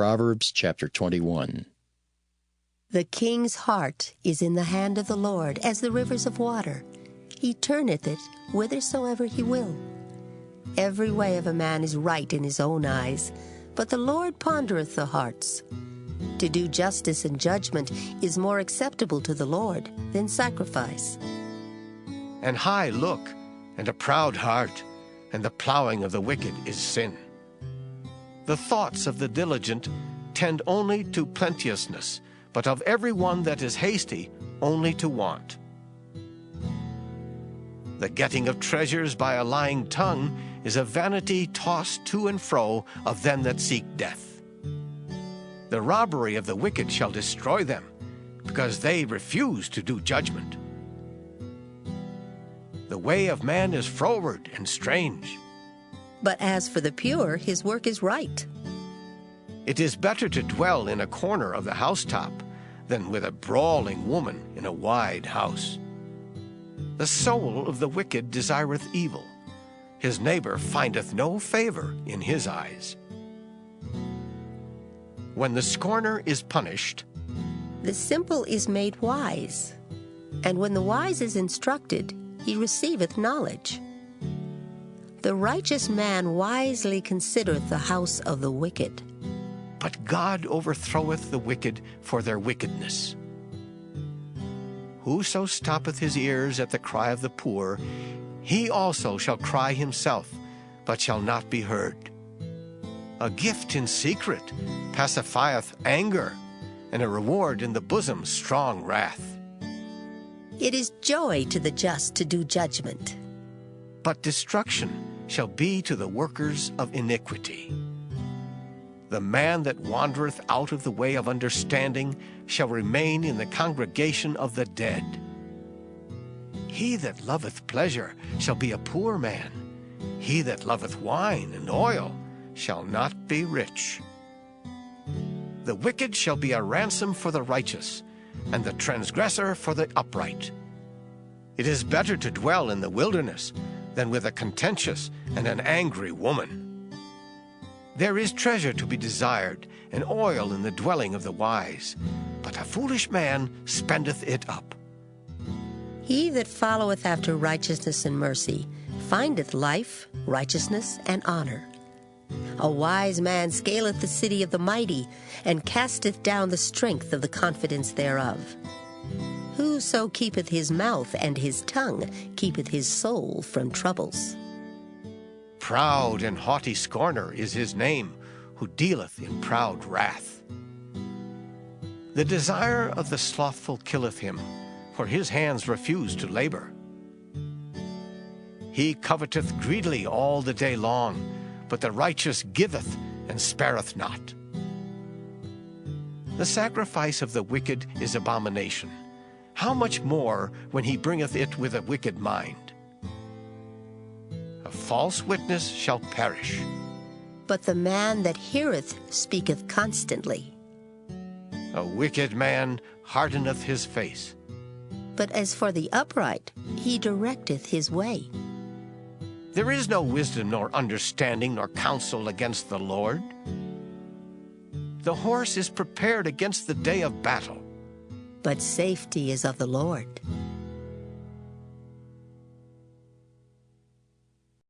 Proverbs chapter 21. The king's heart is in the hand of the Lord, as the rivers of water. He turneth it whithersoever he will. Every way of a man is right in his own eyes, but the Lord pondereth the hearts. To do justice and judgment is more acceptable to the Lord than sacrifice. An high look and a proud heart, and the plowing of the wicked is sin. The thoughts of the diligent tend only to plenteousness, but of every one that is hasty only to want. The getting of treasures by a lying tongue is a vanity tossed to and fro of them that seek death. The robbery of the wicked shall destroy them, because they refuse to do judgment. The way of man is froward and strange. But as for the pure, his work is right. It is better to dwell in a corner of the housetop than with a brawling woman in a wide house. The soul of the wicked desireth evil. His neighbor findeth no favor in his eyes. When the scorner is punished, the simple is made wise, and when the wise is instructed, he receiveth knowledge. The righteous man wisely considereth the house of the wicked. But God overthroweth the wicked for their wickedness. Whoso stoppeth his ears at the cry of the poor, he also shall cry himself, but shall not be heard. A gift in secret pacifieth anger, and a reward in the bosom strong wrath. It is joy to the just to do judgment, but destruction shall be to the workers of iniquity. The man that wandereth out of the way of understanding shall remain in the congregation of the dead. He that loveth pleasure shall be a poor man. He that loveth wine and oil shall not be rich. The wicked shall be a ransom for the righteous, and the transgressor for the upright. It is better to dwell in the wilderness than with a contentious and an angry woman. There is treasure to be desired, and oil in the dwelling of the wise, but a foolish man spendeth it up. He that followeth after righteousness and mercy findeth life, righteousness, and honor. A wise man scaleth the city of the mighty, and casteth down the strength of the confidence thereof. Whoso keepeth his mouth and his tongue keepeth his soul from troubles. Proud and haughty scorner is his name, who dealeth in proud wrath. The desire of the slothful killeth him, for his hands refuse to labor. He coveteth greedily all the day long, but the righteous giveth and spareth not. The sacrifice of the wicked is abomination. How much more when he bringeth it with a wicked mind? A false witness shall perish, but the man that heareth speaketh constantly. A wicked man hardeneth his face, but as for the upright, he directeth his way. There is no wisdom nor understanding nor counsel against the Lord. The horse is prepared against the day of battle, but safety is of the Lord.